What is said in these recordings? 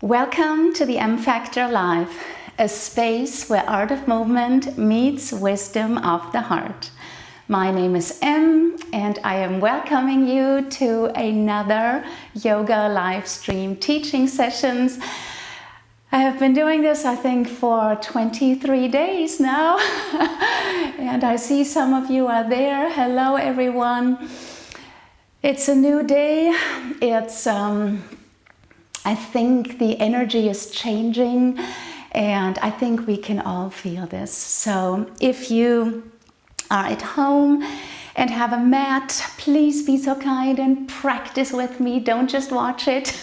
Welcome to the M Factor Live, a space where art of movement meets wisdom of the heart. My name is Emme, and I am welcoming you to another yoga live stream teaching sessions. I have been doing this, I think, for 23 days now, and I see some of you are there. Hello, everyone. It's a new day. I think the energy is changing, and I think we can all feel this. So if you are at home and have a mat, please be so kind and practice with me. Don't just watch it.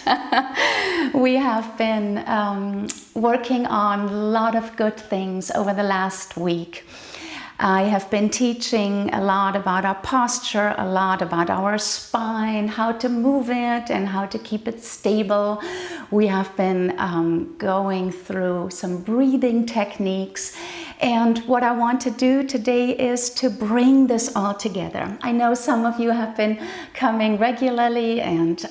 We have been working on a lot of good things over the last week. I have been teaching a lot about our posture, a lot about our spine, how to move it and how to keep it stable. We have been going through some breathing techniques. And what I want to do today is to bring this all together. I know some of you have been coming regularly and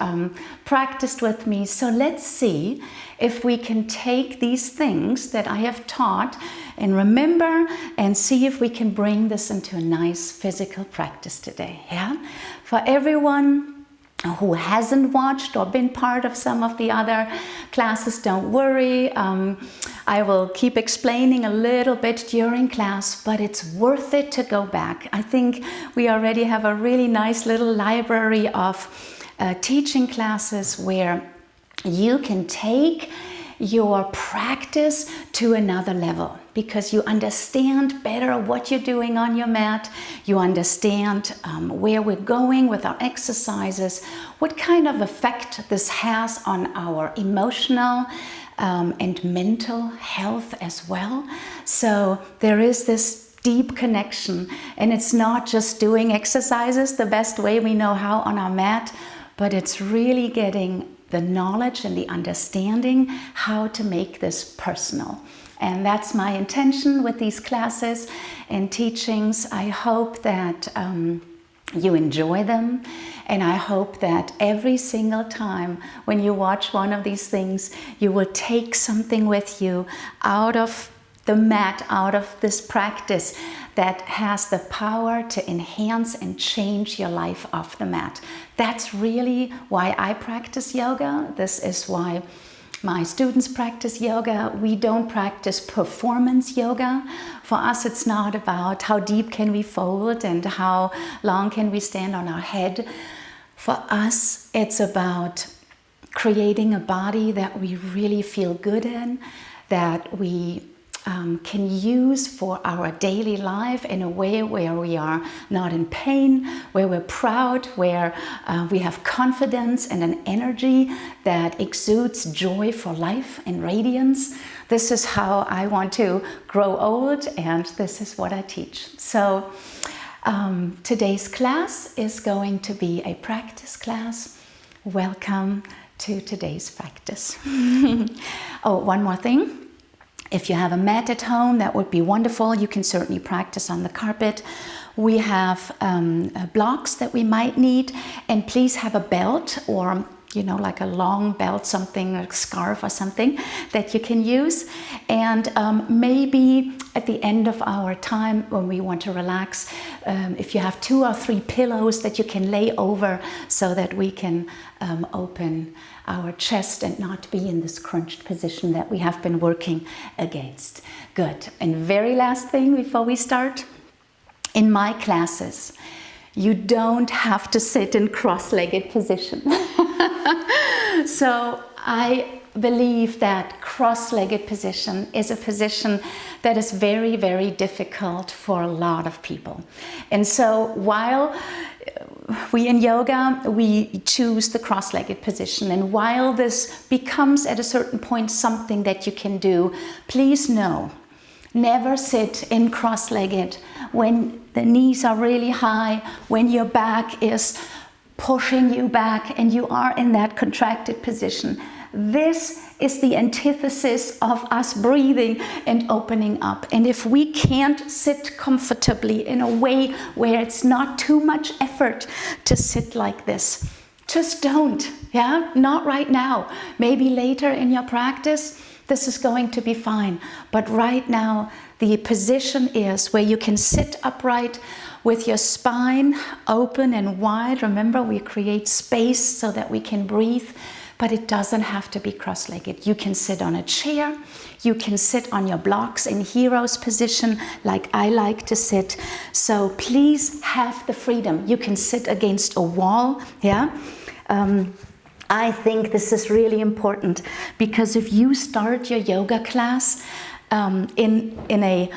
practiced with me. So let's see if we can take these things that I have taught and remember and see if we can bring this into a nice physical practice today. Yeah? For everyone who hasn't watched or been part of some of the other classes, don't worry. I will keep explaining a little bit during class, but it's worth it to go back. I think we already have a really nice little library of teaching classes where you can take your practice to another level because you understand better what you're doing on your mat. You understand where we're going with our exercises, what kind of effect this has on our emotional and mental health as well. So there is this deep connection, and it's not just doing exercises the best way we know how on our mat, but it's really getting the knowledge and the understanding how to make this personal. And that's my intention with these classes and teachings. I hope that you enjoy them, and I hope that every single time when you watch one of these things, you will take something with you out of the mat, out of this practice that has the power to enhance and change your life off the mat. That's really why I practice yoga. This is why my students practice yoga. We don't practice performance yoga. For us, it's not about how deep can we fold and how long can we stand on our head. For us, it's about creating a body that we really feel good in, that we can use for our daily life in a way where we are not in pain, where we're proud, where we have confidence and an energy that exudes joy for life and radiance. This is how I want to grow old, and this is what I teach. So today's class is going to be a practice class. Welcome to today's practice. Oh, one more thing. If you have a mat at home, that would be wonderful. You can certainly practice on the carpet. We have blocks that we might need, and please have a belt or like a long belt, something, a scarf or something that you can use. And maybe at the end of our time when we want to relax, if you have 2 or 3 pillows that you can lay over so that we can open our chest and not be in this crunched position that we have been working against. Good. And very last thing before we start, in my classes, you don't have to sit in cross-legged position. So I believe that cross-legged position is a position that is very, very difficult for a lot of people. And so while we in yoga, we choose the cross-legged position, and while this becomes at a certain point something that you can do, please know, never sit in cross-legged when the knees are really high, when your back is pushing you back and you are in that contracted position. This is the antithesis of us breathing and opening up. And if we can't sit comfortably in a way where it's not too much effort to sit like this, Just don't, yeah? Not right now. Maybe later in your practice, this is going to be fine. But right now, the position is where you can sit upright with your spine open and wide. Remember, we create space so that we can breathe, but it doesn't have to be cross-legged. You can sit on a chair. You can sit on your blocks in hero's position, like I like to sit. So please have the freedom. You can sit against a wall, yeah? I think this is really important, because if you start your yoga class in a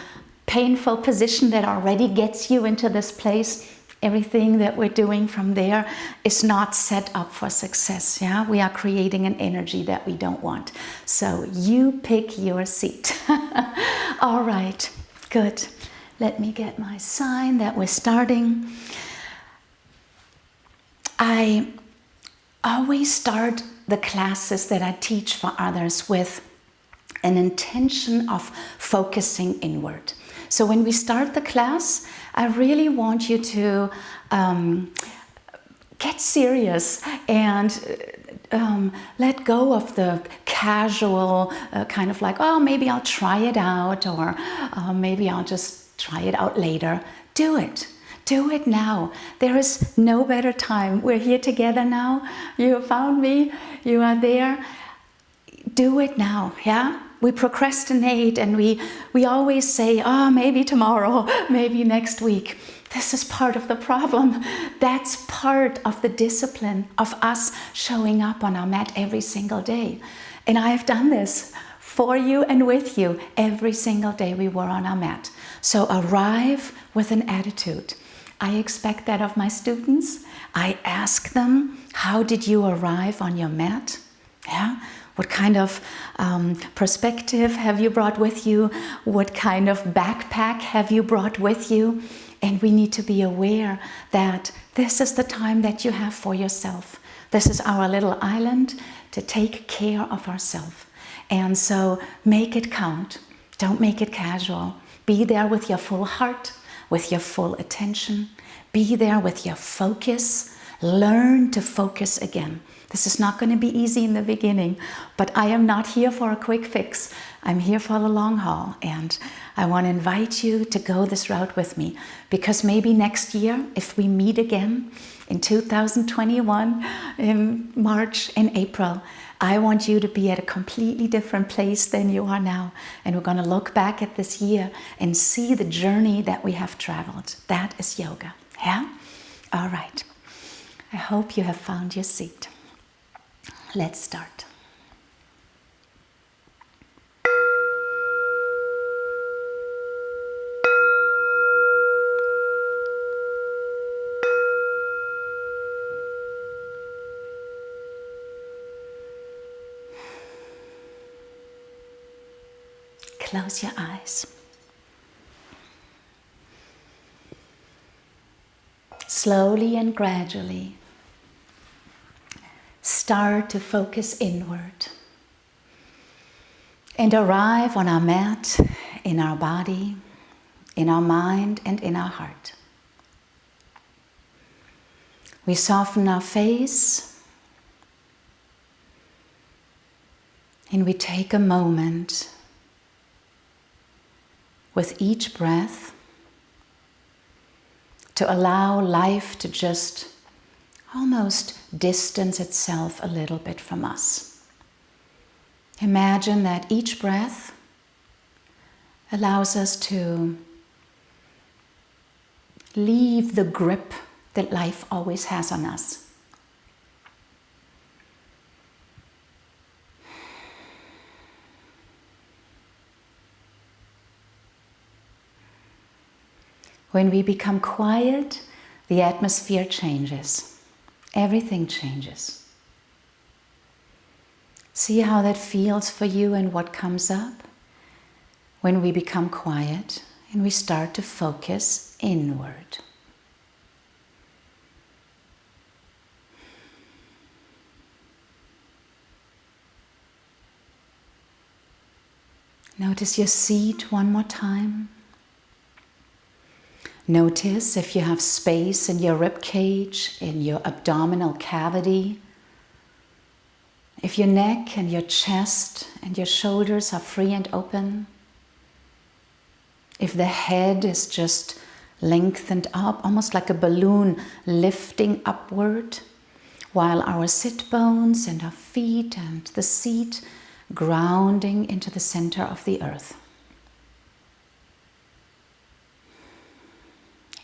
painful position that already gets you into this place, everything that we're doing from there is not set up for success. Yeah, we are creating an energy that we don't want. So you pick your seat. All right, good. Let me get my sign that we're starting. I always start the classes that I teach for others with an intention of focusing inward. So when we start the class, I really want you to get serious and let go of the casual kind of like, oh, maybe I'll try it out, or maybe I'll just try it out later. Do it. Do it now. There is no better time. We're here together now. You found me. You are there. Do it now, yeah? We procrastinate and we always say, oh, maybe tomorrow, maybe next week. This is part of the problem. That's part of the discipline of us showing up on our mat every single day. And I have done this for you and with you every single day we were on our mat. So arrive with an attitude. I expect that of my students. I ask them, how did you arrive on your mat? Yeah? What kind of perspective have you brought with you? What kind of backpack have you brought with you? And we need to be aware that this is the time that you have for yourself. This is our little island to take care of ourselves. And so make it count. Don't make it casual. Be there with your full heart, with your full attention. Be there with your focus. Learn to focus again. This is not going to be easy in the beginning, but I am not here for a quick fix. I'm here for the long haul, and I want to invite you to go this route with me, because maybe next year, if we meet again in 2021, in March and April, I want you to be at a completely different place than you are now. And we're going to look back at this year and see the journey that we have traveled. That is yoga. Yeah? All right. I hope you have found your seat. Let's start. Close your eyes. Slowly and gradually, start to focus inward and arrive on our mat, in our body, in our mind, and in our heart. We soften our face and we take a moment with each breath to allow life to just almost distance itself a little bit from us. Imagine that each breath allows us to leave the grip that life always has on us. When we become quiet, the atmosphere changes. Everything changes. See how that feels for you and what comes up when we become quiet and we start to focus inward. Notice your seat one more time. Notice if you have space in your rib cage, in your abdominal cavity. If your neck and your chest and your shoulders are free and open. If the head is just lengthened up, almost like a balloon lifting upward, while our sit bones and our feet and the seat grounding into the center of the earth.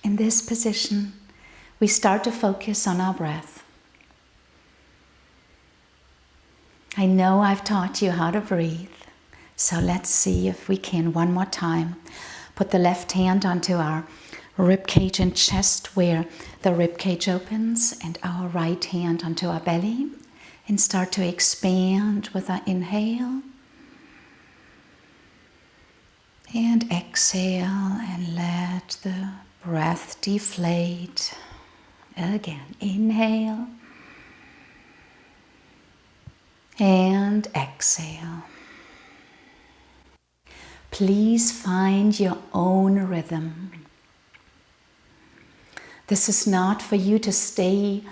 In this position, we start to focus on our breath. I know I've taught you how to breathe, so let's see if we can one more time. Put the left hand onto our rib cage and chest where the rib cage opens, and our right hand onto our belly, and start to expand with our inhale. And exhale and let the breath deflate. Again, inhale and exhale. Please find your own rhythm. This is not for you to stay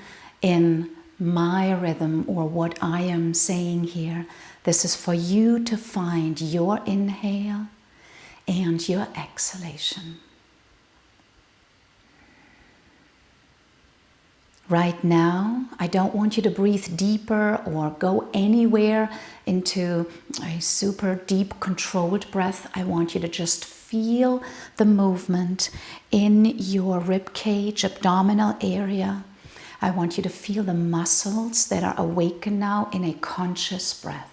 in my rhythm or what I am saying here. This is for you to find your inhale and your exhalation. Right now, I don't want you to breathe deeper or go anywhere into a super deep controlled breath. I want you to just feel the movement in your rib cage, abdominal area. I want you to feel the muscles that are awakened now in a conscious breath.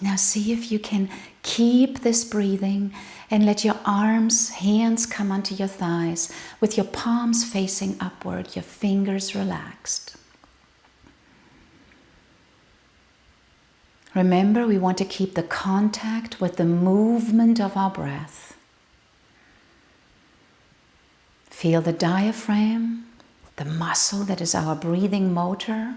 Now see if you can keep this breathing and let your arms, hands come onto your thighs with your palms facing upward, your fingers relaxed. Remember, we want to keep the contact with the movement of our breath. Feel the diaphragm, the muscle that is our breathing motor.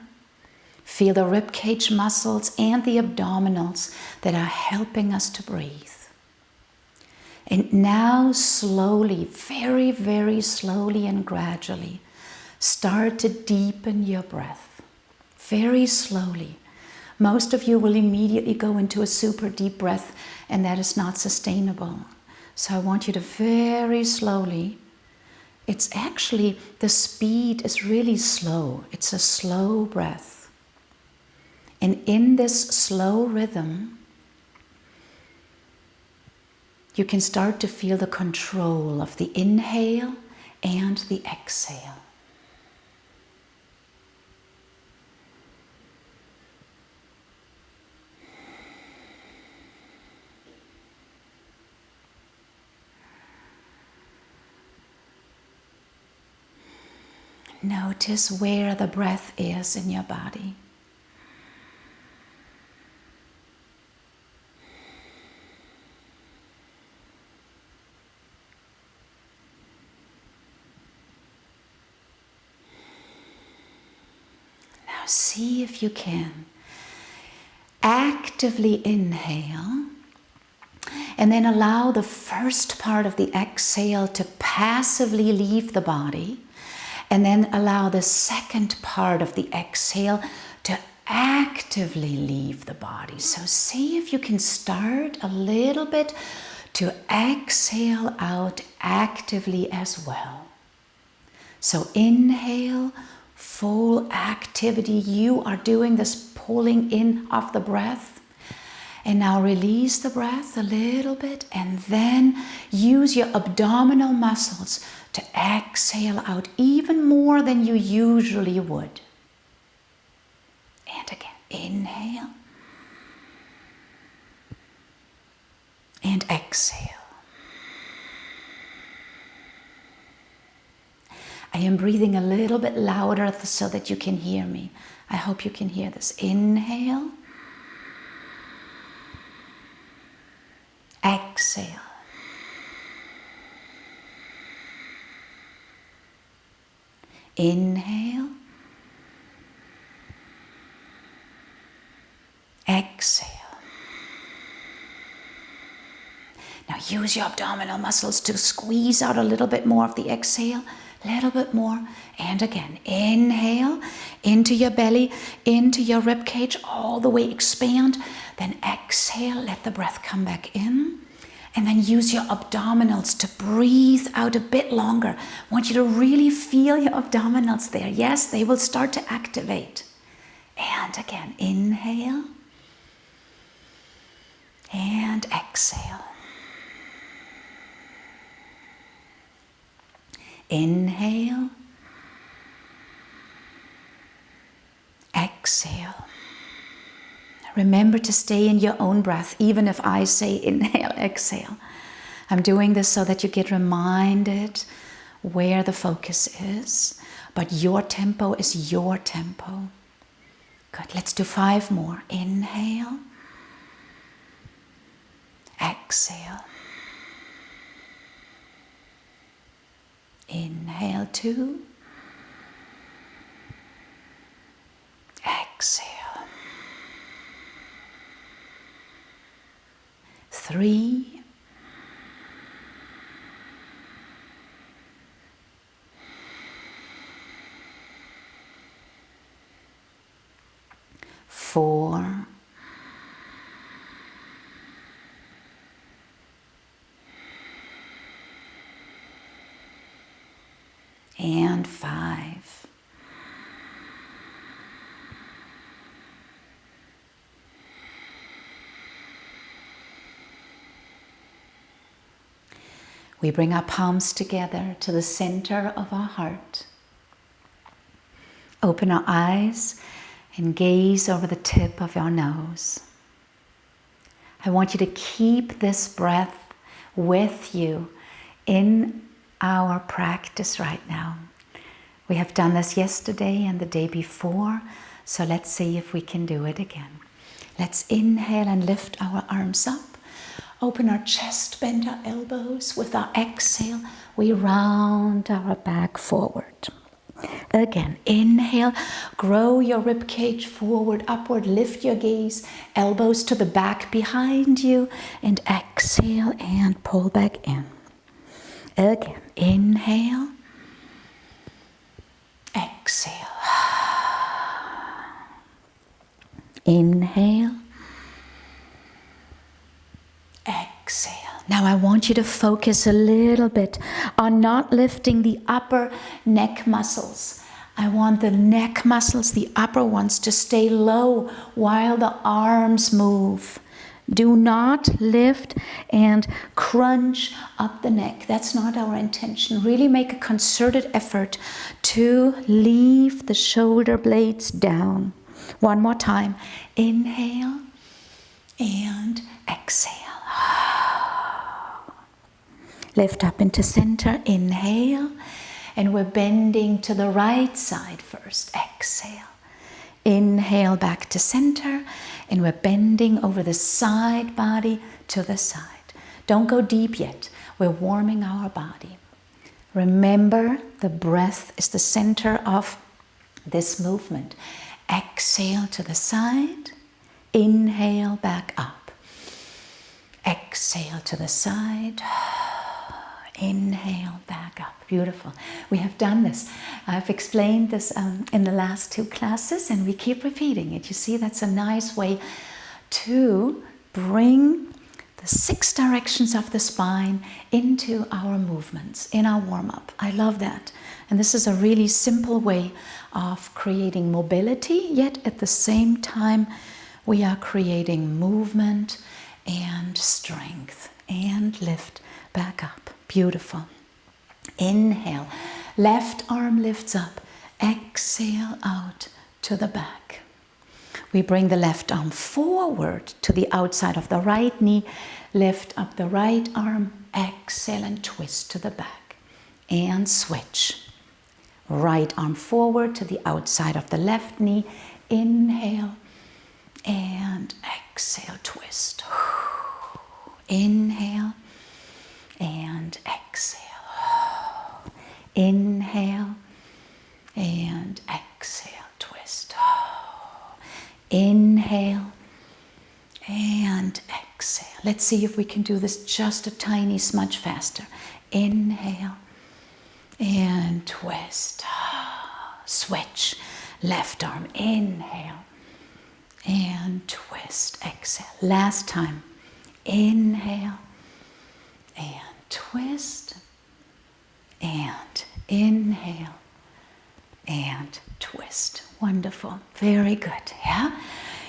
Feel the ribcage muscles and the abdominals that are helping us to breathe. And now slowly, very, very slowly and gradually, start to deepen your breath. Very slowly. Most of you will immediately go into a super deep breath, and that is not sustainable. So I want you to very slowly, it's actually, the speed is really slow. It's a slow breath. And in this slow rhythm, you can start to feel the control of the inhale and the exhale. Notice where the breath is in your body. Now see if you can actively inhale and then allow the first part of the exhale to passively leave the body. And then allow the second part of the exhale to actively leave the body. So see if you can start a little bit to exhale out actively as well. So inhale, full activity. You are doing this pulling in of the breath. And now release the breath a little bit, and then use your abdominal muscles to exhale out even more than you usually would. And again, inhale and exhale. I am breathing a little bit louder so that you can hear me. I hope you can hear this. Inhale. Exhale. Inhale. Exhale. Now use your abdominal muscles to squeeze out a little bit more of the exhale, a little bit more. And again, inhale into your belly, into your rib cage, all the way expand. Then exhale, let the breath come back in. And then use your abdominals to breathe out a bit longer. I want you to really feel your abdominals there. Yes, they will start to activate. And again, inhale. And exhale. Inhale. Exhale. Remember to stay in your own breath, even if I say inhale, exhale. I'm doing this so that you get reminded where the focus is, but your tempo is your tempo. Good, let's do 5 more. Inhale. Exhale. Inhale 2. Exhale. 3. Four. And 5. We bring our palms together to the center of our heart. Open our eyes and gaze over the tip of your nose. I want you to keep this breath with you in our practice right now. We have done this yesterday and the day before, so let's see if we can do it again. Let's inhale and lift our arms up. Open our chest, bend our elbows. With our exhale, we round our back forward. Again, inhale, grow your rib cage forward, upward, lift your gaze, elbows to the back behind you, and exhale and pull back in. Again, inhale, exhale, inhale, exhale. Now I want you to focus a little bit on not lifting the upper neck muscles. I want the neck muscles, the upper ones, to stay low while the arms move. Do not lift and crunch up the neck. That's not our intention. Really make a concerted effort to leave the shoulder blades down. One more time. Inhale and exhale. Lift up into center. Inhale. And we're bending to the right side first. Exhale. Inhale back to center. And we're bending over the side body to the side. Don't go deep yet. We're warming our body. Remember, the breath is the center of this movement. Exhale to the side. Inhale back up. Exhale to the side. Inhale back up. Beautiful. We have done this. I've explained this in the last 2 classes, and we keep repeating it. You see, that's a nice way to bring the 6 directions of the spine into our movements, in our warm-up. I love that. And this is a really simple way of creating mobility, yet at the same time we are creating movement and strength and lift back up. Beautiful. Inhale. Left arm lifts up. Exhale out to the back. We bring the left arm forward to the outside of the right knee. Lift up the right arm. Exhale and twist to the back. And switch. Right arm forward to the outside of the left knee. Inhale and exhale, twist. Inhale and exhale. Inhale Inhale and exhale. Let's see if we can do this just a tiny smudge faster. Inhale and twist. Switch. Left arm. Inhale and twist. Exhale. Last time. Inhale and twist. And inhale and twist. Wonderful. Very good. Yeah?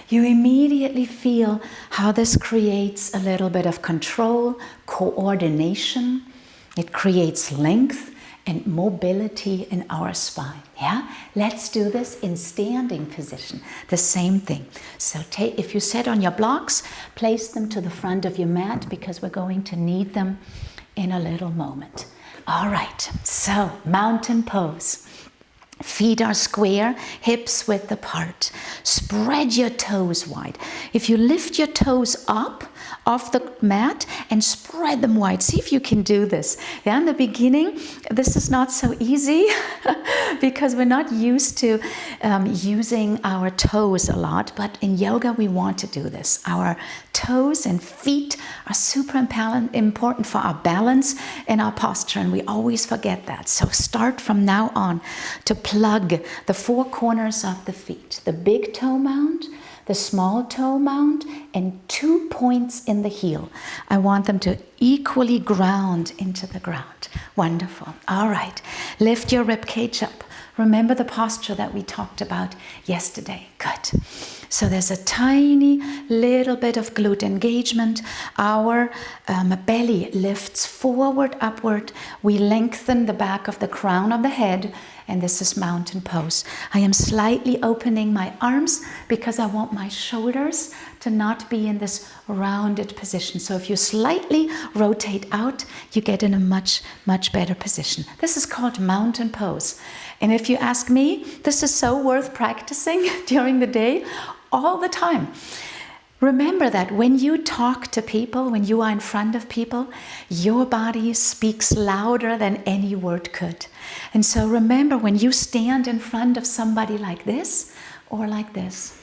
You immediately feel how this creates a little bit of control, coordination. It creates length and mobility in our spine. Yeah? Let's do this in standing position. The same thing. So if you sit on your blocks, place them to the front of your mat because we're going to need them in a little moment. All right. So mountain pose. Feet are square, hips width apart. Spread your toes wide. If you lift your toes up off the mat and spread them wide, see if you can do this. Yeah, in the beginning, this is not so easy because we're not used to using our toes a lot, but in yoga we want to do this. Our toes and feet are super important for our balance and our posture, and we always forget that. So start from now on to plug the four corners of the feet, the big toe mound, the small toe mound, and 2 points in the heel. I want them to equally ground into the ground. Wonderful. All right. Lift your rib cage up. Remember the posture that we talked about yesterday. Good. So there's a tiny little bit of glute engagement. Our belly lifts forward, upward. We lengthen the back of the crown of the head, and this is mountain pose. I am slightly opening my arms because I want my shoulders to not be in this rounded position. So if you slightly rotate out, you get in a much, much better position. This is called mountain pose. And if you ask me, this is so worth practicing during the day, all the time. Remember that when you talk to people, when you are in front of people, your body speaks louder than any word could. And so remember, when you stand in front of somebody like this or like this,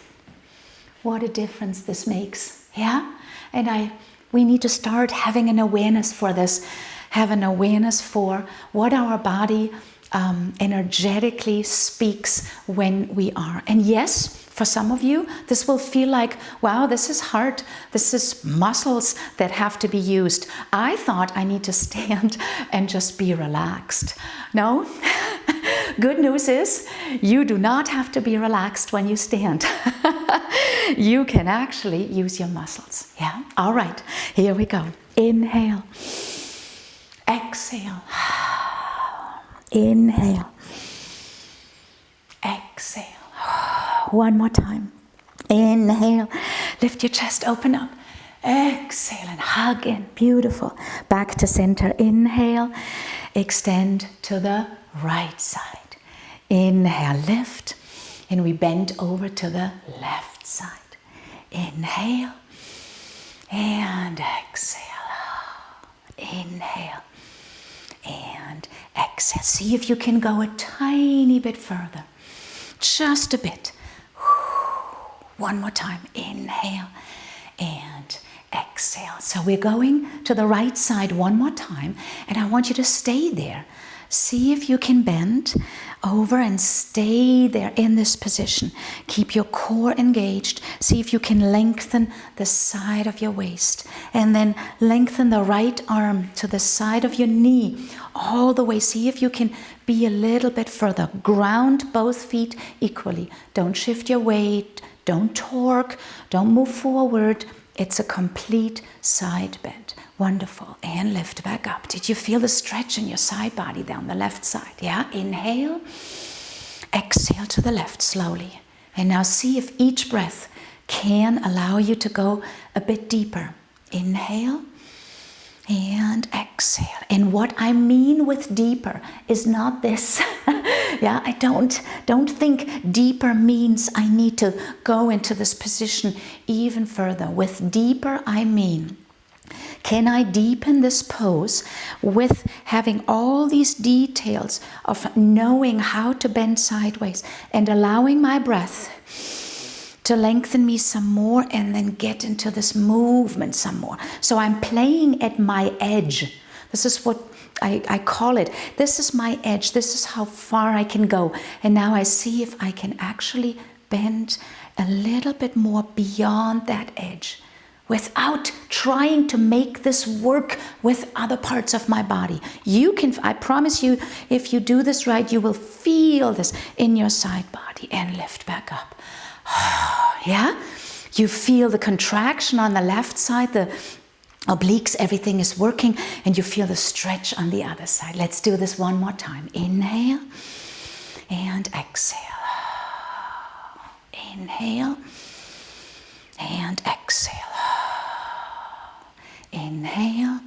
what a difference this makes. Yeah? And we need to start having an awareness for this, have an awareness for what our body energetically speaks when we are. And yes, for some of you, this will feel like, wow, this is hard. This is muscles that have to be used. I thought I need to stand and just be relaxed. No? Good news is you do not have to be relaxed when you stand. You can actually use your muscles. Yeah? All right, here we go. Inhale. Exhale. Inhale. Exhale. One more time. Inhale. Lift your chest, open up. Exhale and hug in. Beautiful. Back to center. Inhale. Extend to the right side. Inhale, lift. And we bend over to the left side. Inhale. And exhale. Inhale. And exhale. See if you can go a tiny bit further. Just a bit. One more time. Inhale and exhale. So we're going to the right side one more time, and I want you to stay there. See if you can bend over and stay there in this position. Keep your core engaged. See if you can lengthen the side of your waist, and then lengthen the right arm to the side of your knee all the way. See if you can be a little bit further. Ground both feet equally. Don't shift your weight. Don't torque. Don't move forward. It's a complete side bend. Wonderful. And lift back up. Did you feel the stretch in your side body down the left side? Yeah? Inhale. Exhale to the left slowly. And now see if each breath can allow you to go a bit deeper. Inhale and exhale. And what I mean with deeper is not this. Yeah, I don't think deeper means I need to go into this position even further. With deeper, I mean, can I deepen this pose with having all these details of knowing how to bend sideways and allowing my breath to to lengthen me some more and then get into this movement some more. So I'm playing at my edge. This is what I call it. This is my edge. This is how far I can go. And now I see if I can actually bend a little bit more beyond that edge without trying to make this work with other parts of my body. You can, I promise you, if you do this right, you will feel this in your side body and lift back up. Yeah? You feel the contraction on the left side, the obliques, everything is working, and you feel the stretch on the other side. Let's do this one more time. Inhale and exhale. Inhale and exhale. Inhale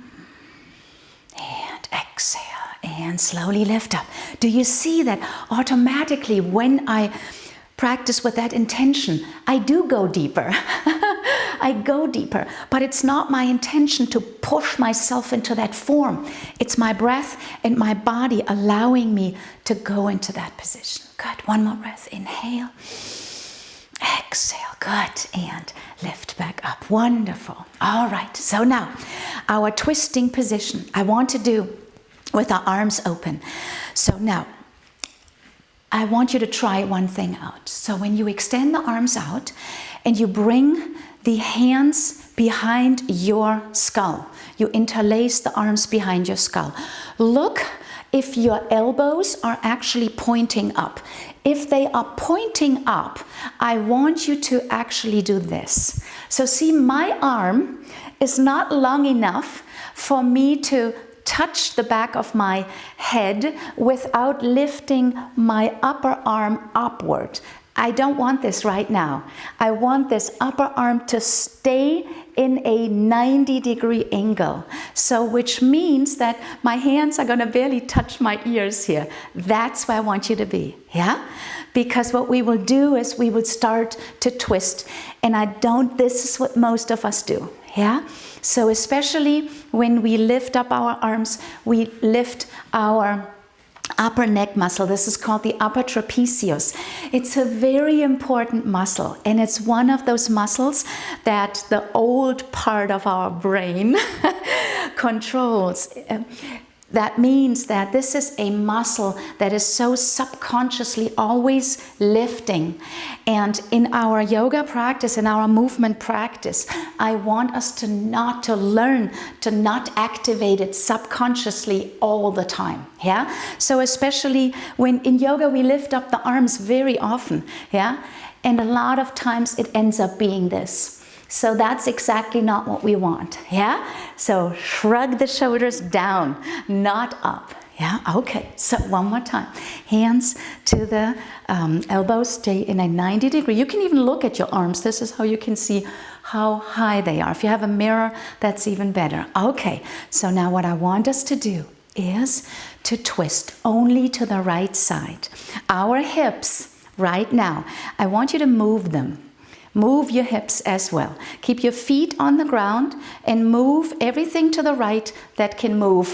and exhale. And slowly lift up. Do you see that automatically when I practice with that intention, I do go deeper. I go deeper, but it's not my intention to push myself into that form. It's my breath and my body allowing me to go into that position. Good. One more breath. Inhale. Exhale. Good. And lift back up. Wonderful. All right. So now, our twisting position I want to do with our arms open. So now, I want you to try one thing out. So when you extend the arms out and you bring the hands behind your skull, you interlace the arms behind your skull. Look if your elbows are actually pointing up. If they are pointing up, I want you to actually do this. So see, my arm is not long enough for me to touch the back of my head without lifting my upper arm upward. I don't want this right now. I want this upper arm to stay in a 90-degree angle. So which means that my hands are going to barely touch my ears here. That's where I want you to be, yeah? Because what we will do is we will start to twist. And this is what most of us do, yeah? So especially when we lift up our arms, we lift our upper neck muscle. This is called the upper trapezius. It's a very important muscle, and it's one of those muscles that the old part of our brain controls. That means that this is a muscle that is so subconsciously always lifting. And in our yoga practice, in our movement practice, I want us to learn to not activate it subconsciously all the time. Yeah. So especially when in yoga we lift up the arms very often. Yeah. And a lot of times it ends up being this. So that's exactly not what we want, yeah? So shrug the shoulders down, not up, yeah? Okay, so one more time. Hands to the elbows, stay in a 90-degree. You can even look at your arms. This is how you can see how high they are. If you have a mirror, that's even better. Okay, so now what I want us to do is to twist only to the right side. Our hips, right now, I want you to move them. Move your hips as well. Keep your feet on the ground and move everything to the right that can move.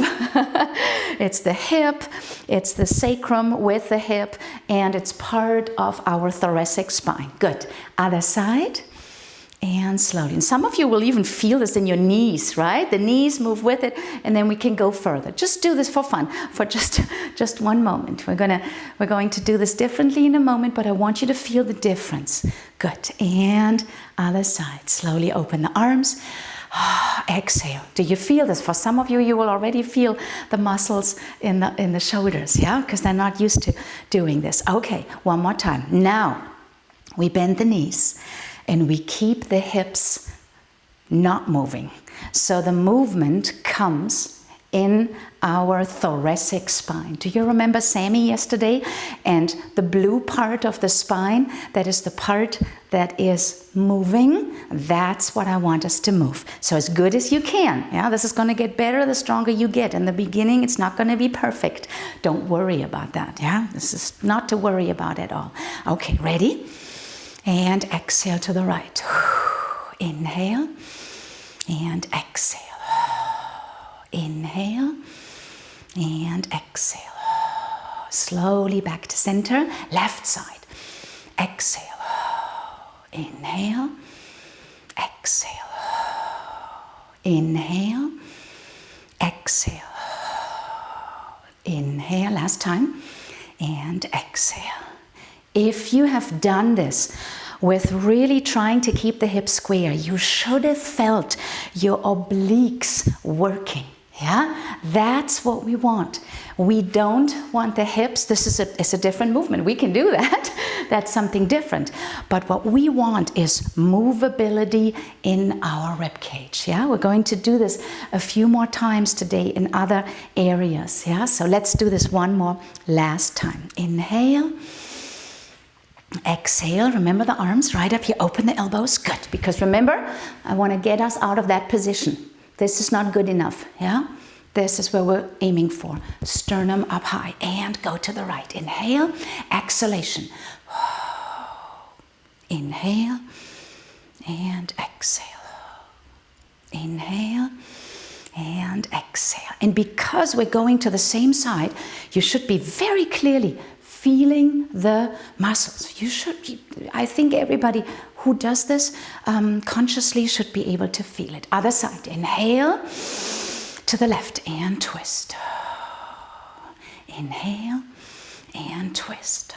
It's the hip, it's the sacrum with the hip, and it's part of our thoracic spine. Good. Other side. And slowly. And some of you will even feel this in your knees, right? The knees move with it, and then we can go further. Just do this for fun, for just one moment. We're going to do this differently in a moment, but I want you to feel the difference. Good. And other side. Slowly open the arms. Exhale. Do you feel this? For some of you, you will already feel the muscles in the shoulders, yeah? Because they're not used to doing this. Okay, one more time. Now, we bend the knees. And we keep the hips not moving. So the movement comes in our thoracic spine. Do you remember Sammy yesterday? And the blue part of the spine, that is the part that is moving. That's what I want us to move. So as good as you can. Yeah, this is going to get better the stronger you get. In the beginning, it's not going to be perfect. Don't worry about that. Yeah, this is not to worry about at all. Okay, ready? And exhale to the right. Inhale and exhale. Inhale and exhale. Slowly back to center. Left side. Exhale. Inhale, exhale. Inhale, exhale. Inhale, last time, and exhale. If you have done this with really trying to keep the hips square, you should have felt your obliques working. Yeah, that's what we want. We don't want the hips. This is it's a different movement. We can do that. That's something different. But what we want is movability in our rib cage. Yeah, we're going to do this a few more times today in other areas. Yeah, so let's do this one more last time. Inhale. Exhale, remember the arms right up here, open the elbows, good, because remember, I want to get us out of that position. This is not good enough, yeah? This is where we're aiming for. Sternum up high, and go to the right. Inhale, exhalation. Inhale, and exhale. Inhale, and exhale. And because we're going to the same side, you should be very clearly feeling the muscles. I think everybody who does this consciously should be able to feel it. Other side, inhale to the left and twist. Inhale and twist.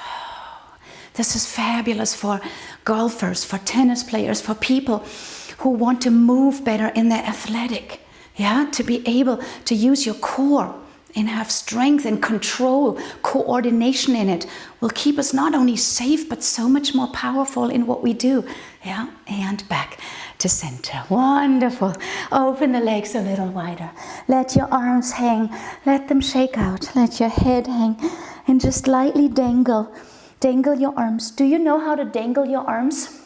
This is fabulous for golfers, for tennis players, for people who want to move better in their athletic. Yeah, to be able to use your core and have strength and control, coordination in it will keep us not only safe, but so much more powerful in what we do. Yeah, and back to center. Wonderful. Open the legs a little wider. Let your arms hang. Let them shake out. Let your head hang. And just lightly dangle. Dangle your arms. Do you know how to dangle your arms?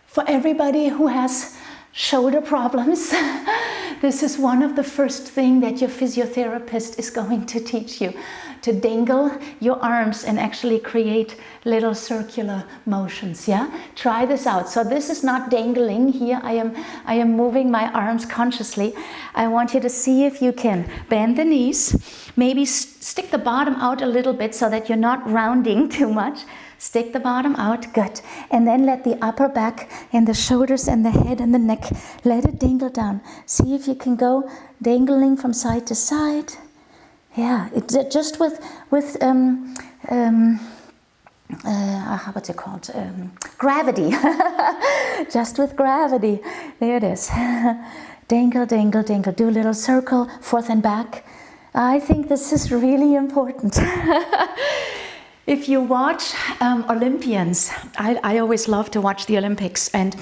For everybody who has shoulder problems, this is one of the first things that your physiotherapist is going to teach you, to dangle your arms and actually create little circular motions. Yeah, try this out. So this is not dangling here. I am moving my arms consciously. I want you to see if you can bend the knees, maybe stick the bottom out a little bit so that you're not rounding too much. Stick the bottom out, good. And then let the upper back and the shoulders and the head and the neck, let it dangle down. See if you can go dangling from side to side. Yeah, it's just with what's it called? Gravity. Just with gravity. There it is. Dangle, dangle, dangle. Do a little circle, forth and back. I think this is really important. If you watch Olympians, I always love to watch the Olympics, and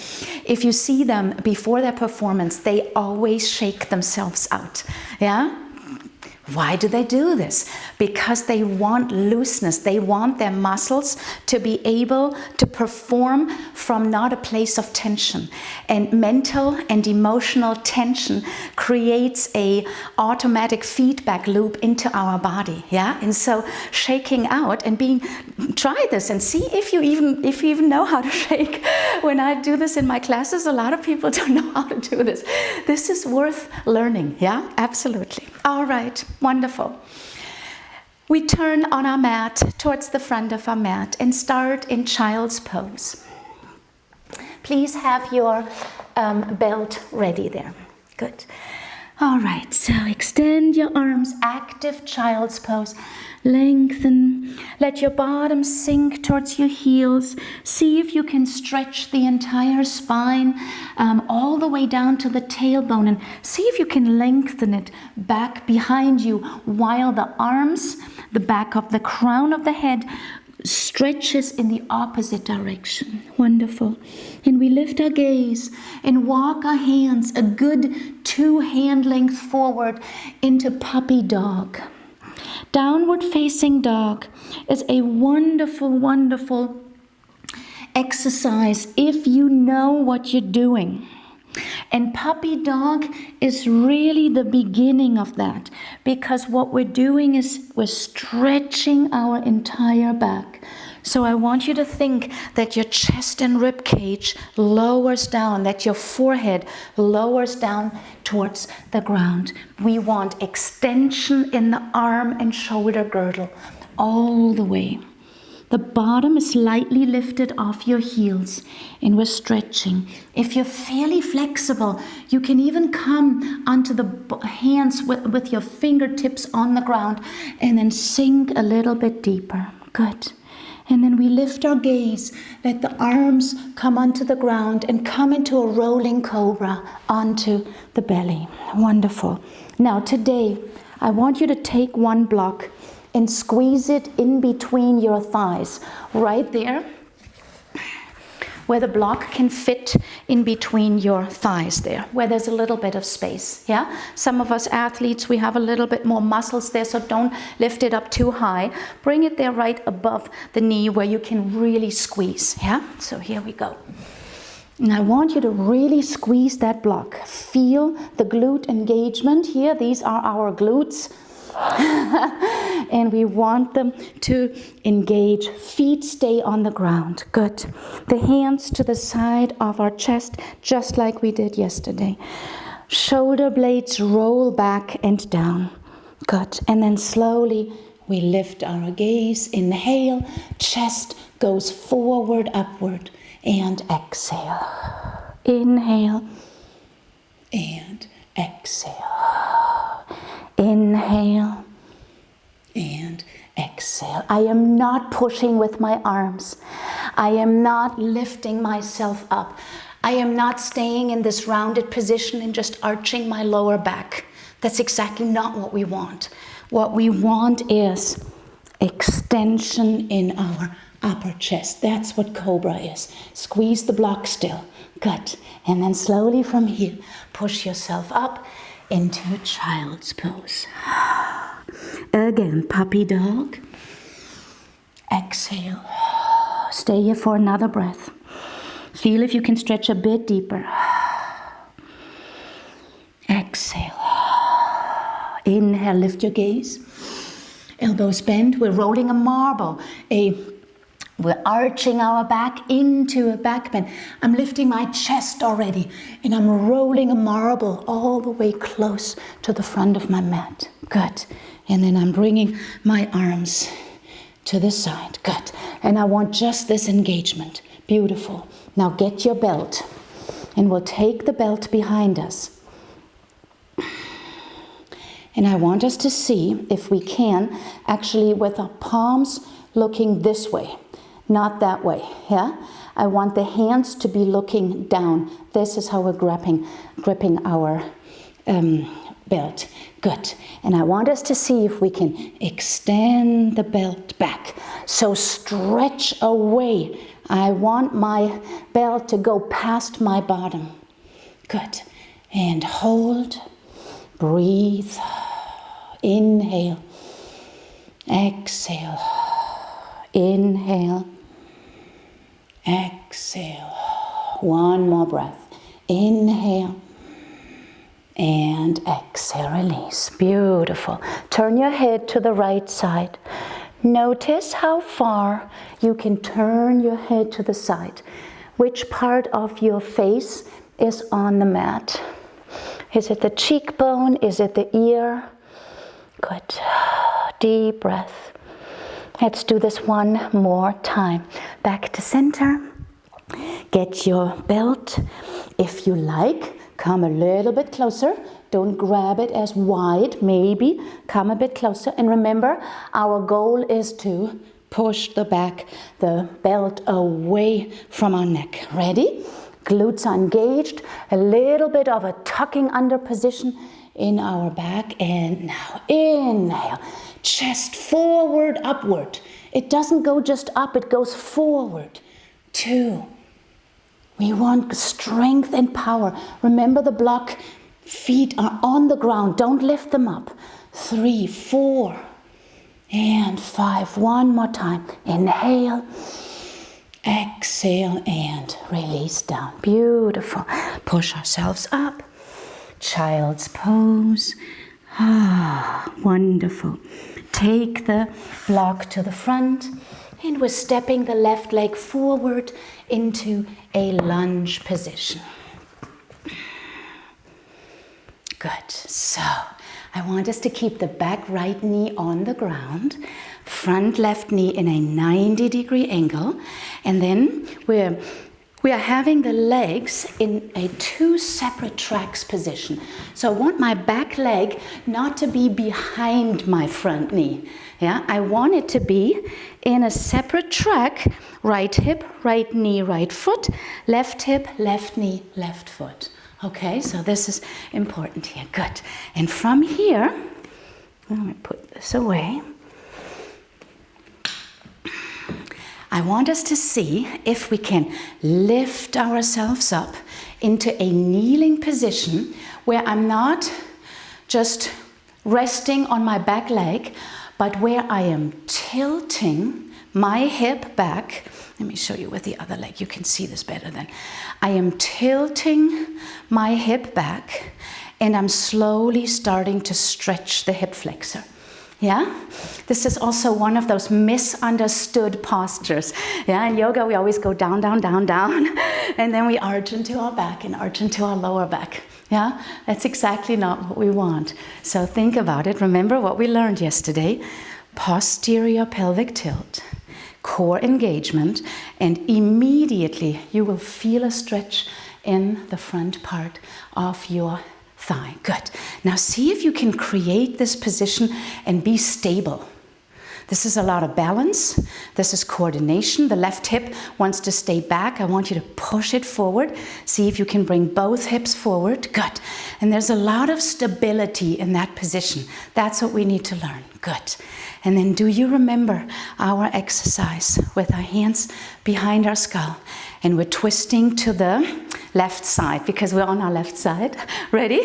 if you see them before their performance, they always shake themselves out. Yeah? Why do they do this? Because they want looseness. They want their muscles to be able to perform from not a place of tension. And mental and emotional tension creates a automatic feedback loop into our body. Yeah? And so shaking out and try this and see if you even know how to shake. When I do this in my classes, a lot of people don't know how to do this. This is worth learning. Yeah, absolutely. All right. Wonderful. We turn on our mat towards the front of our mat and start in child's pose. Please have your belt ready there. Good. All right, so extend your arms, active child's pose. Lengthen. Let your bottom sink towards your heels. See if you can stretch the entire spine all the way down to the tailbone, and see if you can lengthen it back behind you while the arms, the back of the crown of the head, stretches in the opposite direction. Wonderful. And we lift our gaze and walk our hands a good 2 hand length forward into puppy dog. Downward facing dog is a wonderful, wonderful exercise if you know what you're doing. And puppy dog is really the beginning of that, because what we're doing is we're stretching our entire back. So I want you to think that your chest and rib cage lowers down, that your forehead lowers down towards the ground. We want extension in the arm and shoulder girdle all the way. The bottom is slightly lifted off your heels, and we're stretching. If you're fairly flexible, you can even come onto the hands with your fingertips on the ground and then sink a little bit deeper. Good. And then we lift our gaze, let the arms come onto the ground and come into a rolling cobra onto the belly. Wonderful. Now today, I want you to take one block and squeeze it in between your thighs, right there, where the block can fit in between your thighs there, where there's a little bit of space, yeah? Some of us athletes, we have a little bit more muscles there, so don't lift it up too high. Bring it there right above the knee where you can really squeeze, yeah? So here we go. And I want you to really squeeze that block. Feel the glute engagement here. These are our glutes. And we want them to engage. Feet stay on the ground. Good. The hands to the side of our chest, just like we did yesterday. Shoulder blades roll back and down. Good. And then slowly we lift our gaze. Inhale. Chest goes forward, upward. And exhale. Inhale. And exhale. Inhale and exhale. I am not pushing with my arms. I am not lifting myself up. I am not staying in this rounded position and just arching my lower back. That's exactly not what we want. What we want is extension in our upper chest. That's what cobra is. Squeeze the block still. Good. And then slowly from here, push yourself up into child's pose. Again, puppy dog. Exhale. Stay here for another breath. Feel if you can stretch a bit deeper. Exhale. Inhale, lift your gaze. Elbows bent. We're rolling a marble. We're arching our back into a back bend. I'm lifting my chest already, and I'm rolling a marble all the way close to the front of my mat. Good. And then I'm bringing my arms to the side. Good. And I want just this engagement. Beautiful. Now get your belt, and we'll take the belt behind us. And I want us to see if we can, actually with our palms looking this way. Not that way, yeah? I want the hands to be looking down. This is how we're gripping our belt. Good. And I want us to see if we can extend the belt back. So stretch away. I want my belt to go past my bottom. Good. And hold. Breathe. Inhale. Exhale. Inhale. Exhale. One more breath. Inhale. And exhale, release. Beautiful. Turn your head to the right side. Notice how far you can turn your head to the side. Which part of your face is on the mat? Is it the cheekbone? Is it the ear? Good. Deep breath. Let's do this one more time. Back to center. Get your belt. If you like, come a little bit closer. Don't grab it as wide. Maybe come a bit closer. And remember, our goal is to push the belt away from our neck. Ready? Glutes are engaged. A little bit of a tucking under position in our back. And now inhale. Chest forward, upward. It doesn't go just up, it goes forward. 2. We want strength and power. Remember the block. Feet are on the ground. Don't lift them up. 3, 4, and 5. One more time. Inhale. Exhale and release down. Beautiful. Push ourselves up. Child's pose. Ah, wonderful. Take the block to the front, and we're stepping the left leg forward into a lunge position. Good. So I want us to keep the back right knee on the ground. front left knee in a 90-degree angle. And then we are having the legs in a 2 separate tracks position. So I want my back leg not to be behind my front knee. Yeah, I want it to be in a separate track. Right hip, right knee, right foot. Left hip, left knee, left foot. Okay, so this is important here. Good. And from here, let me put this away. I want us to see if we can lift ourselves up into a kneeling position where I'm not just resting on my back leg, but where I am tilting my hip back. Let me show you with the other leg. You can see this better then. I am tilting my hip back and I'm slowly starting to stretch the hip flexor. Yeah, this is also one of those misunderstood postures. Yeah, in yoga we always go down, down, down, down, and then we arch into our back and arch into our lower back. Yeah, that's exactly not what we want. So think about it. Remember what we learned yesterday. Posterior pelvic tilt, core engagement, and immediately you will feel a stretch in the front part of your thigh. Good. Now see if you can create this position and be stable. This is a lot of balance. This is coordination. The left hip wants to stay back. I want you to push it forward. See if you can bring both hips forward. Good. And there's a lot of stability in that position. That's what we need to learn. Good. And then do you remember our exercise with our hands behind our skull? And we're twisting to the left side because we're on our left side. Ready?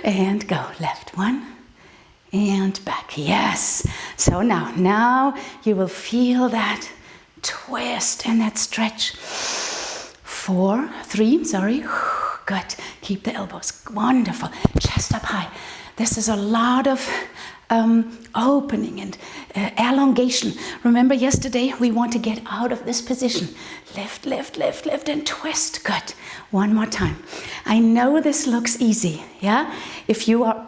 And go. Left. 1 and back. Yes. So now you will feel that twist and that stretch. 3, sorry. Good. Keep the elbows. Wonderful. Chest up high. This is a lot of opening and elongation. Remember yesterday, we want to get out of this position. Lift, lift, lift, lift, and twist. Good. One more time. I know this looks easy, yeah? If you are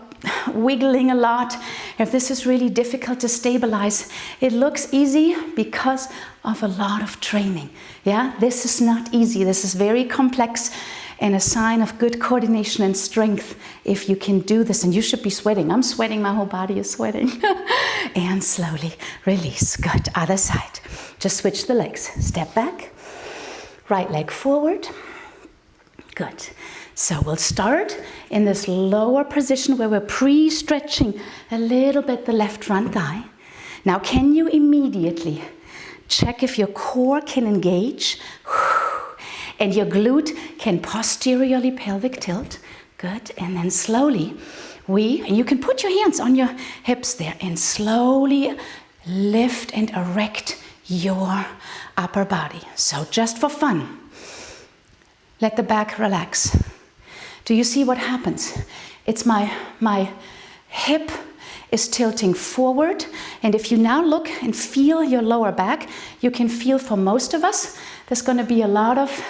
wiggling a lot, if this is really difficult to stabilize, it looks easy because of a lot of training, yeah? This is not easy. This is very complex and a sign of good coordination and strength if you can do this. And you should be sweating. I'm sweating. My whole body is sweating. And slowly release. Good. Other side. Just switch the legs. Step back. Right leg forward. Good. So we'll start in this lower position where we're pre-stretching a little bit the left front thigh. Now can you immediately check if your core can engage and your glute can posteriorly pelvic tilt? Good. And then slowly and you can put your hands on your hips there and slowly lift and erect your upper body. So just for fun, let the back relax. Do you see what happens? It's my hip is tilting forward, and if you now look and feel your lower back, you can feel, for most of us, there's going to be a lot of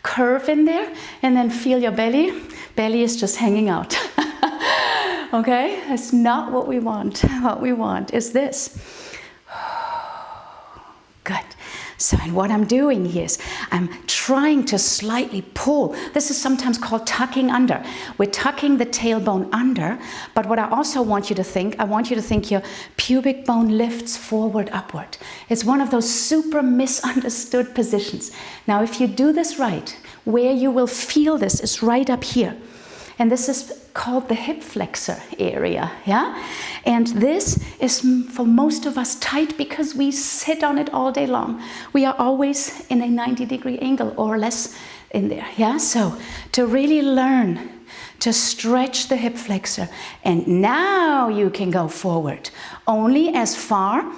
curve in there, and then feel your belly. Belly is just hanging out. Okay? That's not what we want. What we want is this. Good. So, and what I'm doing here is I'm trying to slightly pull. This is sometimes called tucking under. We're tucking the tailbone under, but what I also want you to think, I want you to think your pubic bone lifts forward, upward. It's one of those super misunderstood positions. Now, if you do this right, where you will feel this is right up here. And this is called the hip flexor area, yeah? And this is for most of us tight because we sit on it all day long. We are always in a 90-degree angle or less in there, yeah? So to really learn to stretch the hip flexor, and now you can go forward only as far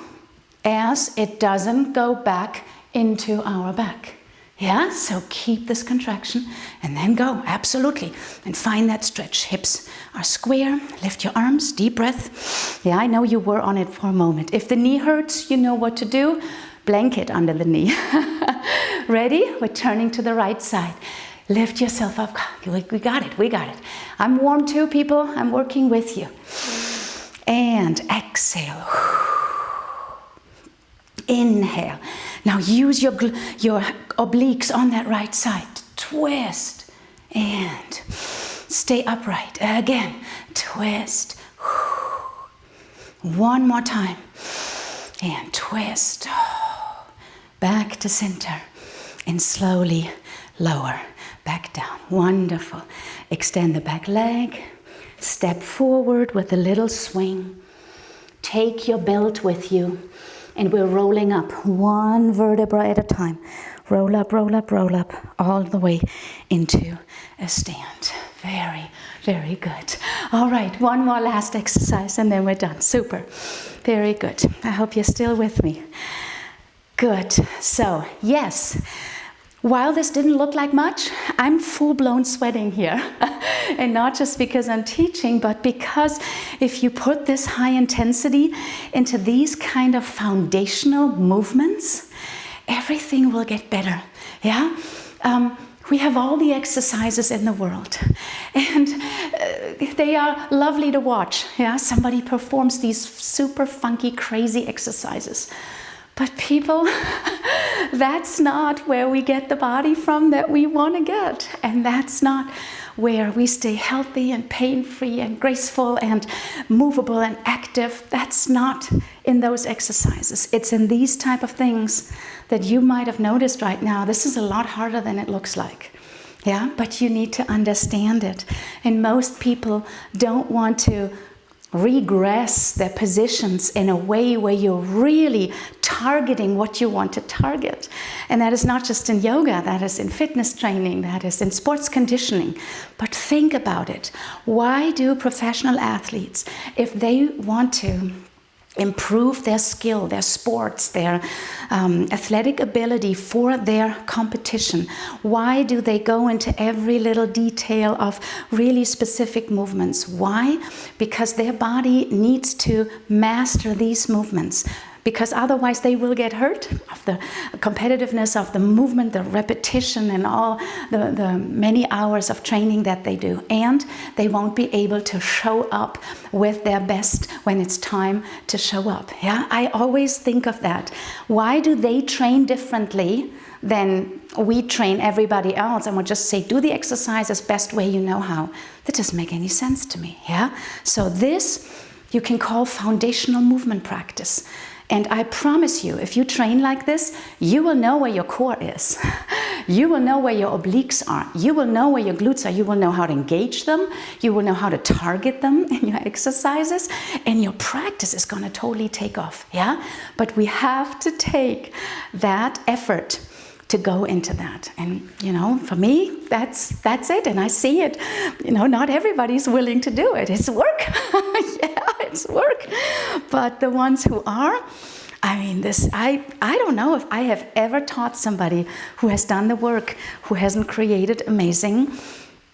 as it doesn't go back into our back. Yeah, so keep this contraction and then go, absolutely. And find that stretch. Hips are square, lift your arms, deep breath. Yeah, I know you were on it for a moment. If the knee hurts, you know what to do. Blanket under the knee. Ready? We're turning to the right side. Lift yourself up. We got it, we got it. I'm warm too, people. I'm working with you. And exhale. Inhale. Now use your obliques on that right side. Twist and stay upright. Again, twist. One more time. And twist. Back to center. And slowly lower. Back down. Wonderful. Extend the back leg. Step forward with a little swing. Take your belt with you. And we're rolling up one vertebra at a time. Roll up, roll up, roll up, all the way into a stand. Very, very good. All right, one more last exercise and then we're done. Super. Very good. I hope you're still with me. Good. So, yes. While this didn't look like much, I'm full-blown sweating here. And not just because I'm teaching, but because if you put this high intensity into these kind of foundational movements, everything will get better. Yeah? We have all the exercises in the world. And they are lovely to watch. Yeah? Somebody performs these super funky, crazy exercises. But people, that's not where we get the body from that we want to get. And that's not where we stay healthy and pain-free and graceful and movable and active. That's not in those exercises. It's in these type of things that you might have noticed right now. This is a lot harder than it looks like. Yeah, but you need to understand it. And most people don't want to regress their positions in a way where you're really targeting what you want to target. And that is not just in yoga, that is in fitness training, that is in sports conditioning. But think about it. Why do professional athletes, if they want to improve their skill, their sports, their athletic ability for their competition, why do they go into every little detail of really specific movements? Why? Because their body needs to master these movements. Because otherwise they will get hurt of the competitiveness of the movement, the repetition, and all the many hours of training that they do. And they won't be able to show up with their best when it's time to show up. Yeah, I always think of that. Why do they train differently than we train everybody else? And we'll just say, do the exercises best way you know how. That doesn't make any sense to me. Yeah. So this you can call foundational movement practice. And I promise you, if you train like this, you will know where your core is. You will know where your obliques are. You will know where your glutes are. You will know how to engage them. You will know how to target them in your exercises. And your practice is going to totally take off. Yeah? But we have to take that effort to go into that. And, you know, for me, that's it. And I see it. You know, not everybody's willing to do it. It's work. Yeah, it's work. But the ones who are, I mean, I don't know if I have ever taught somebody who has done the work, who hasn't created amazing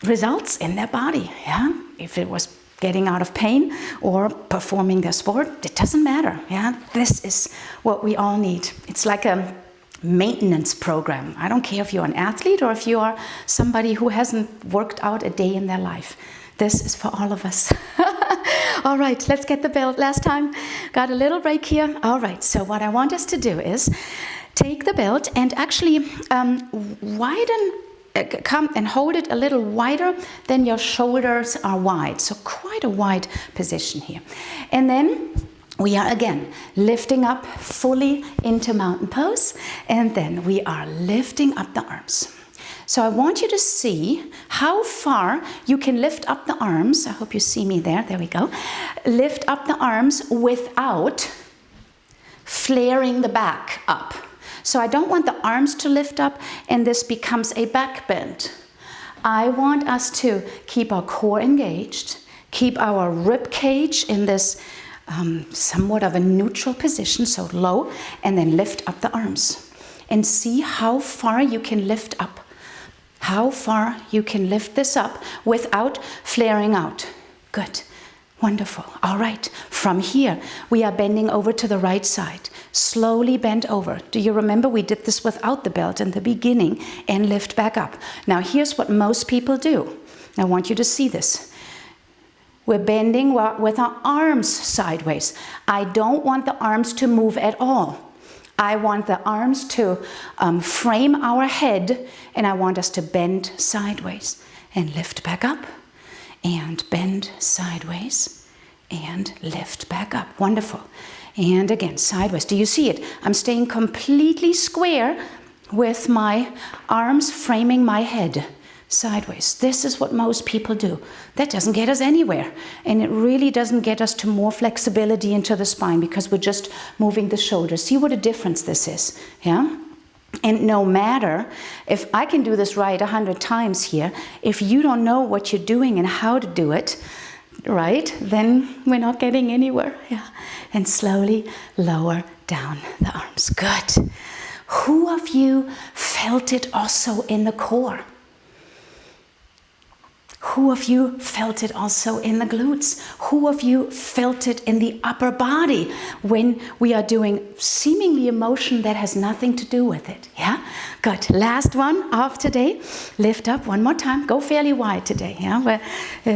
results in their body. Yeah, if it was getting out of pain or performing their sport, it doesn't matter. Yeah, this is what we all need. It's like a maintenance program. I don't care if you're an athlete or if you are somebody who hasn't worked out a day in their life. This is for all of us. All right, let's get the belt. Last time, got a little break here. All right, so what I want us to do is take the belt and actually widen, come and hold it a little wider than your shoulders are wide. So quite a wide position here. And then we are again lifting up fully into mountain pose, and then we are lifting up the arms. So I want you to see how far you can lift up the arms. I hope you see me there. There we go. Lift up the arms without flaring the back up. So I don't want the arms to lift up and this becomes a back bend. I want us to keep our core engaged, keep our rib cage in this somewhat of a neutral position, so low, and then lift up the arms. And see how far you can lift up. How far you can lift this up without flaring out. Good. Wonderful. All right. From here, we are bending over to the right side. Slowly bend over. Do you remember we did this without the belt in the beginning and lift back up? Now, here's what most people do. I want you to see this. We're bending with our arms sideways. I don't want the arms to move at all. I want the arms to frame our head, and I want us to bend sideways and lift back up and bend sideways and lift back up. Wonderful. And again, sideways. Do you see it? I'm staying completely square with my arms framing my head. Sideways. This is what most people do. That doesn't get us anywhere. And it really doesn't get us to more flexibility into the spine because we're just moving the shoulders. See what a difference this is. Yeah? And no matter if I can do this right 100 times here, if you don't know what you're doing and how to do it, right, then we're not getting anywhere. Yeah. And slowly lower down the arms. Good. Who of you felt it also in the core? Who of you felt it also in the glutes? Who of you felt it in the upper body when we are doing seemingly a motion that has nothing to do with it? Yeah? Good. Last one of today. Lift up one more time. Go fairly wide today. Yeah?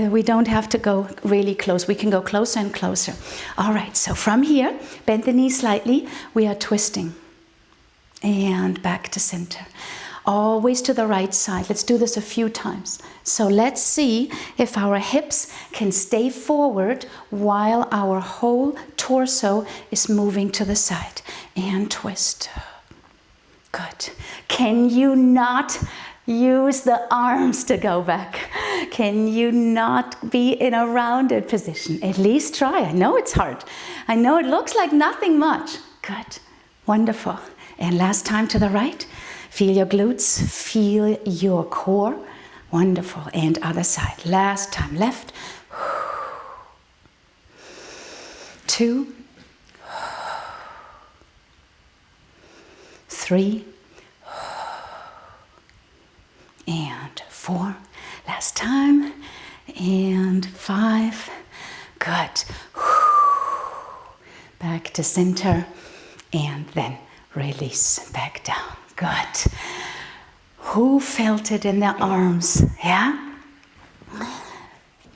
We don't have to go really close. We can go closer and closer. All right. So from here, bend the knees slightly. We are twisting. And back to center. Always to the right side. Let's do this a few times. So let's see if our hips can stay forward while our whole torso is moving to the side. And twist. Good. Can you not use the arms to go back? Can you not be in a rounded position? At least try. I know it's hard. I know it looks like nothing much. Good. Wonderful. And last time to the right. Feel your glutes, feel your core. Wonderful. And other side. Last time. Left. 2. 3. And 4. Last time. And 5. Good. Back to center. And then release back down. Good. Who felt it in their arms? Yeah?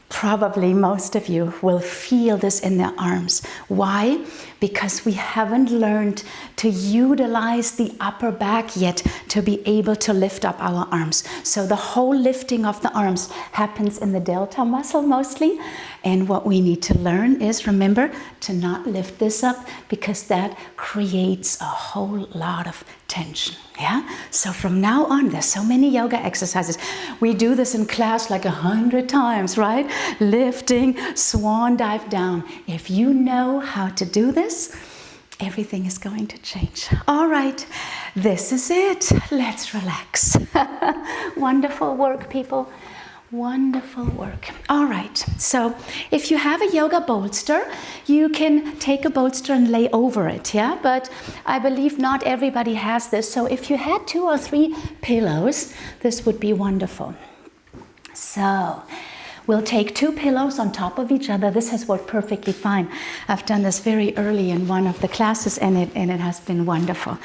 Probably most of you will feel this in their arms. Why? Because we haven't learned to utilize the upper back yet to be able to lift up our arms. So the whole lifting of the arms happens in the delta muscle mostly. And what we need to learn is, remember, to not lift this up because that creates a whole lot of tension. Yeah? So from now on, there's so many yoga exercises. We do this in class like 100 times, right? Lifting, swan dive down. If you know how to do this, everything is going to change. All right, this is it. Let's relax. Wonderful work, people. Wonderful work. All right, so if you have a yoga bolster, you can take a bolster and lay over it, yeah? But I believe not everybody has this, so if you had 2 or 3 pillows, this would be wonderful. So we'll take 2 pillows on top of each other. This has worked perfectly fine. I've done this very early in one of the classes, and it has been wonderful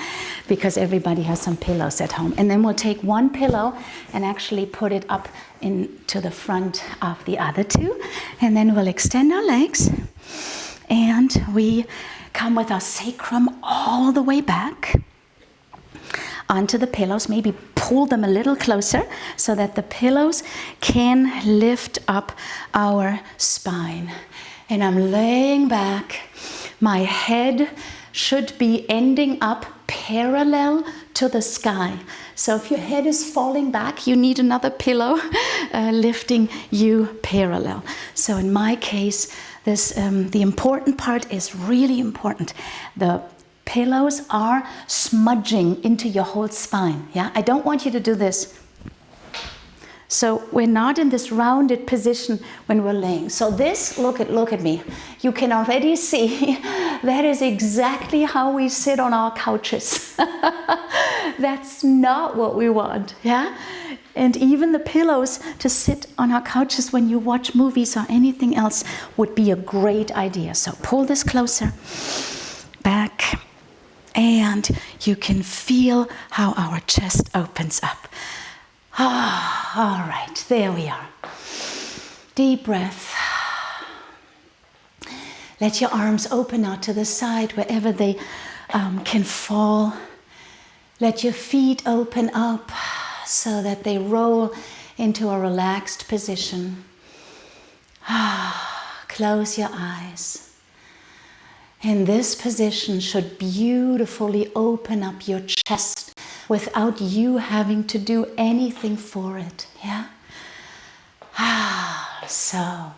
because everybody has some pillows at home. And then we'll take 1 pillow and actually put it up into the front of the other 2. And then we'll extend our legs, and we come with our sacrum all the way back onto the pillows. Maybe pull them a little closer so that the pillows can lift up our spine. And I'm laying back. My head should be ending up parallel to the sky. So if your head is falling back, you need another pillow lifting you parallel. So in my case, this the important part is really important. The pillows are smudging into your whole spine. Yeah, I don't want you to do this. So we're not in this rounded position when we're laying. So this, look at me. You can already see that is exactly how we sit on our couches. That's not what we want, yeah? And even the pillows to sit on our couches when you watch movies or anything else would be a great idea. So pull this closer, back, and you can feel how our chest opens up. All right, there we are. Deep breath. Let your arms open out to the side wherever they can fall. Let your feet open up so that they roll into a relaxed position. Close your eyes. And this position should beautifully open up your chest without you having to do anything for it. Yeah? So,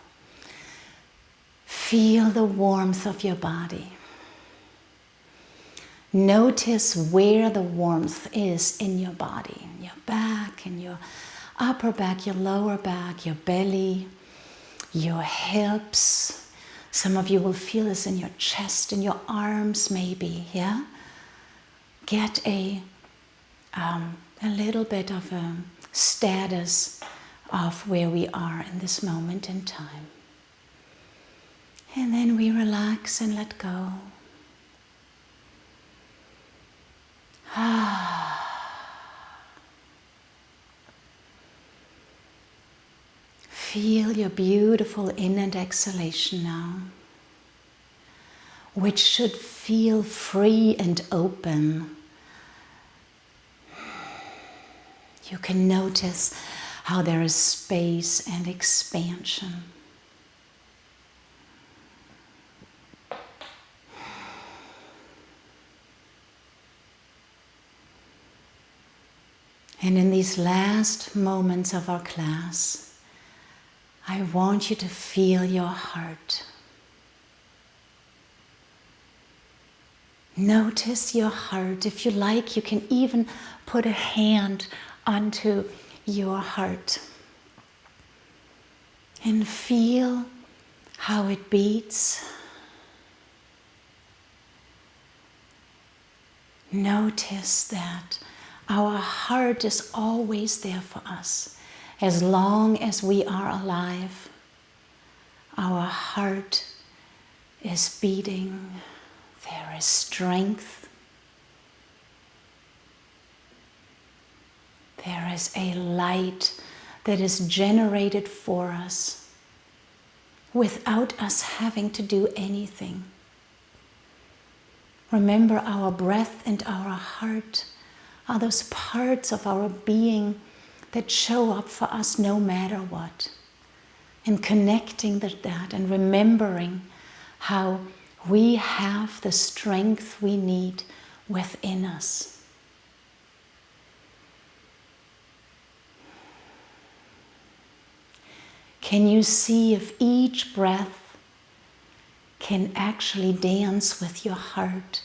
feel the warmth of your body. Notice where the warmth is in your body, in your back, in your upper back, your lower back, your belly, your hips. Some of you will feel this in your chest, in your arms maybe, yeah? Get a little bit of a status of where we are in this moment in time. And then we relax and let go. Feel your beautiful in and exhalation now, which should feel free and open. You can notice how there is space and expansion. And in these last moments of our class, I want you to feel your heart. Notice your heart. If you like, you can even put a hand onto your heart. And feel how it beats. Notice that our heart is always there for us. As long as we are alive, our heart is beating. There is strength. There is a light that is generated for us without us having to do anything. Remember, our breath and our heart are those parts of our being that show up for us no matter what. And connecting to that and remembering how we have the strength we need within us. Can you see if each breath can actually dance with your heart?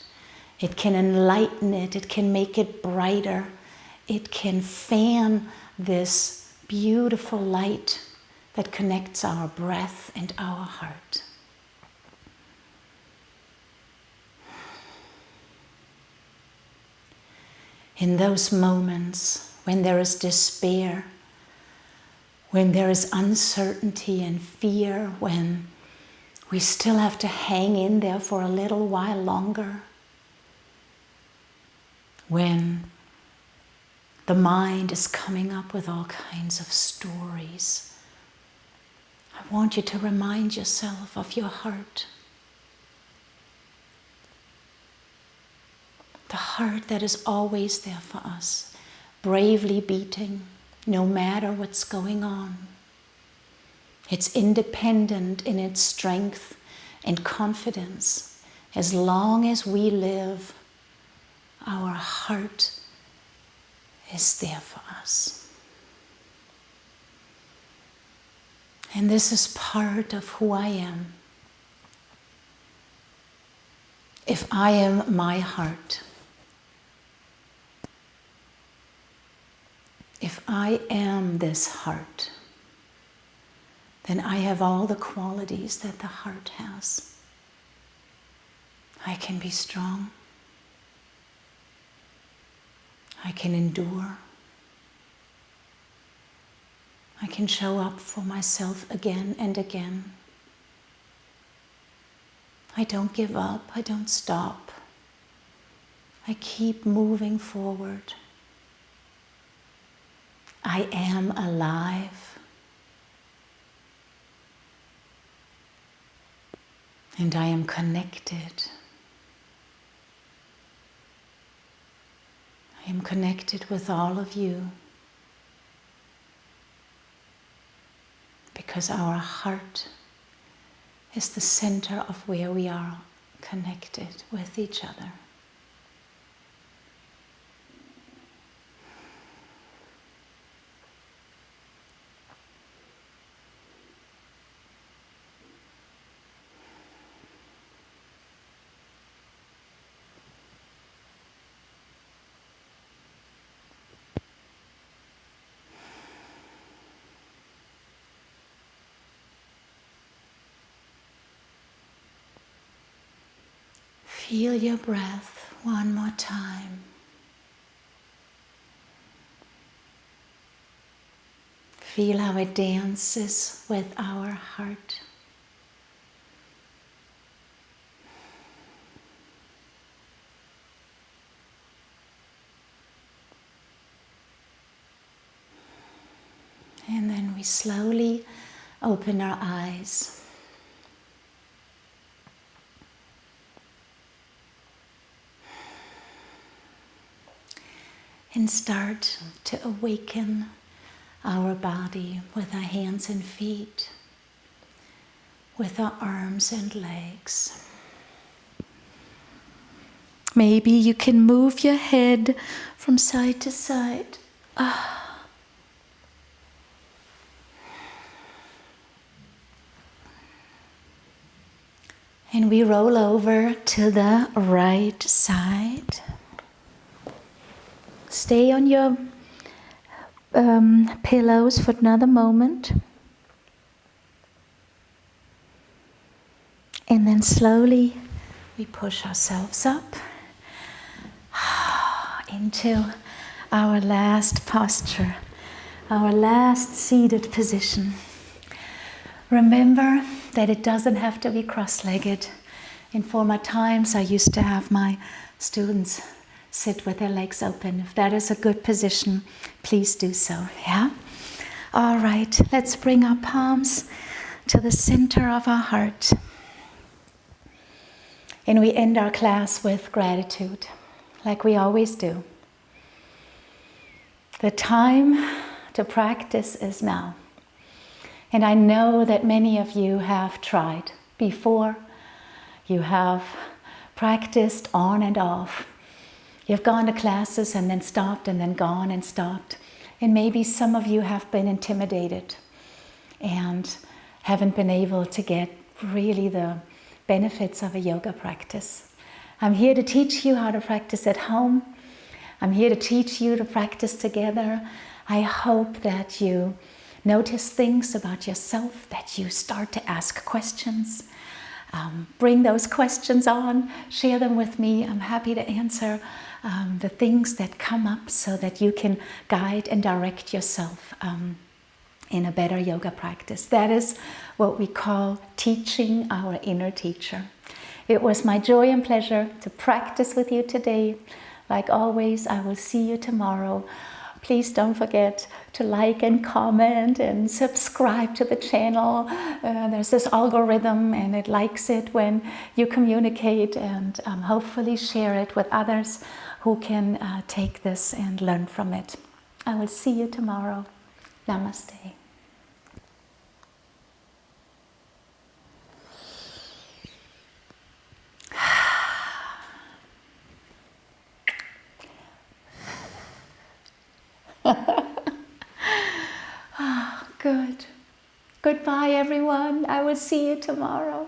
It can enlighten it, it can make it brighter, it can fan this beautiful light that connects our breath and our heart. In those moments when there is despair, when there is uncertainty and fear, when we still have to hang in there for a little while longer, when the mind is coming up with all kinds of stories, I want you to remind yourself of your heart. The heart that is always there for us, bravely beating, no matter what's going on. It's independent in its strength and confidence. As long as we live, our heart is there for us. And this is part of who I am. If I am my heart, if I am this heart, then I have all the qualities that the heart has. I can be strong. I can endure. I can show up for myself again and again. I don't give up. I don't stop. I keep moving forward. I am alive. And I am connected. I am connected with all of you because our heart is the center of where we are connected with each other. Feel your breath one more time. Feel how it dances with our heart. And then we slowly open our eyes. And start to awaken our body with our hands and feet, with our arms and legs. Maybe you can move your head from side to side. And we roll over to the right side. Stay on your pillows for another moment. And then slowly we push ourselves up into our last posture, our last seated position. Remember that it doesn't have to be cross-legged. In former times, I used to have my students sit with their legs open. If that is a good position, please do so, yeah? All right, let's bring our palms to the center of our heart. And we end our class with gratitude, like we always do. The time to practice is now. And I know that many of you have tried before. You have practiced on and off. You've gone to classes and then stopped and then gone and stopped. And maybe some of you have been intimidated and haven't been able to get really the benefits of a yoga practice. I'm here to teach you how to practice at home. I'm here to teach you to practice together. I hope that you notice things about yourself, that you start to ask questions. Bring those questions on, share them with me. I'm happy to answer the things that come up so that you can guide and direct yourself in a better yoga practice. That is what we call teaching our inner teacher. It was my joy and pleasure to practice with you today. Like always, I will see you tomorrow. Please don't forget to like and comment and subscribe to the channel. There's this algorithm and it likes it when you communicate, and hopefully share it with others who can take this and learn from it. I will see you tomorrow. Namaste. Oh, good. Goodbye, everyone. I will see you tomorrow.